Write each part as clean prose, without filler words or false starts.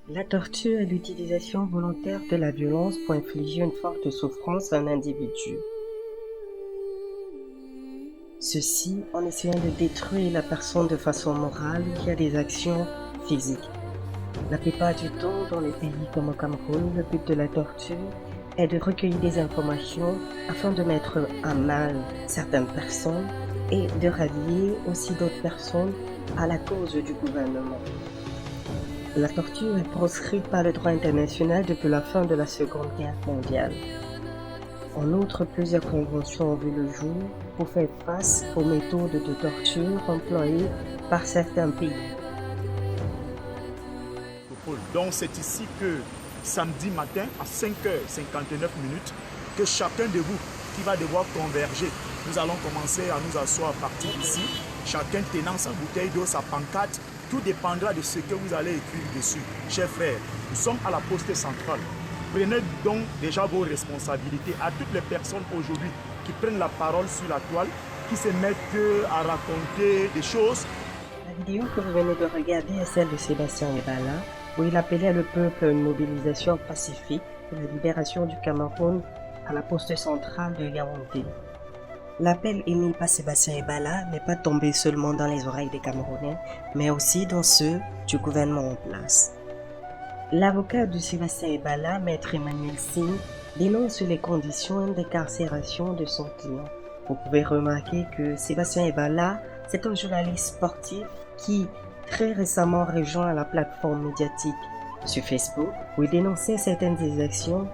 La torture est l'utilisation volontaire de la violence pour infliger une forte souffrance à un individu. Ceci en essayant de détruire la personne de façon morale via des actions physiques. La plupart du temps, dans les pays comme au Cameroun, le but de la torture est de recueillir des informations afin de mettre à mal certaines personnes et de rallier aussi d'autres personnes à la cause du gouvernement. La torture est proscrite par le droit international depuis la fin de la Seconde Guerre mondiale. En outre, plusieurs conventions ont vu le jour pour faire face aux méthodes de torture employées par certains pays. Donc c'est ici que samedi matin à 5h59 que chacun de vous qui va devoir converger, nous allons commencer à nous asseoir à partir d'ici, chacun tenant sa bouteille d'eau, sa pancarte. Tout dépendra de ce que vous allez écrire dessus. Chers frères, nous sommes à la poste centrale. Prenez donc déjà vos responsabilités à toutes les personnes aujourd'hui qui prennent la parole sur la toile, qui se mettent à raconter des choses. La vidéo que vous venez de regarder est celle de Sébastien Ebala, où il appelait le peuple à une mobilisation pacifique pour la libération du Cameroun à la poste centrale de Yaoundé. L'appel émis par Sébastien Ebala n'est pas tombé seulement dans les oreilles des Camerounais, mais aussi dans ceux du gouvernement en place. L'avocat de Sébastien Ebala, maître Emmanuel Singh, dénonce les conditions d'incarcération de son client. Vous pouvez remarquer que Sébastien Ebala, c'est un journaliste sportif qui très récemment rejoint la plateforme médiatique sur Facebook où il dénonçait certaines des actions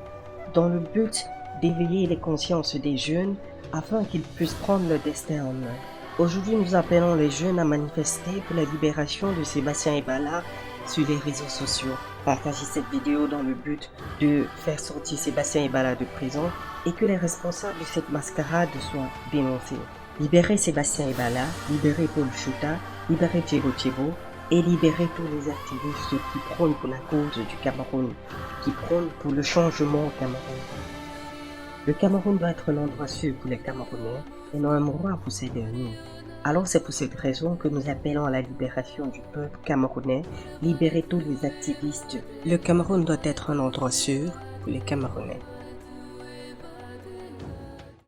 dans le but d'éveiller les consciences des jeunes afin qu'ils puissent prendre leur destin en main. Aujourd'hui, nous appelons les jeunes à manifester pour la libération de Sébastien Ebala sur les réseaux sociaux. Partagez cette vidéo dans le but de faire sortir Sébastien Ebala de prison et que les responsables de cette mascarade soient dénoncés. Libérez Sébastien Ebala, libérez Paul Chouta, libérez Thiego Thiego et libérez tous les activistes qui prônent pour la cause du Cameroun, qui prônent pour le changement au Cameroun. Le Cameroun doit être un endroit sûr pour les Camerounais et non un mouroir pour ces derniers. Alors c'est pour cette raison que nous appelons à la libération du peuple camerounais, libérer tous les activistes. Le Cameroun doit être un endroit sûr pour les Camerounais.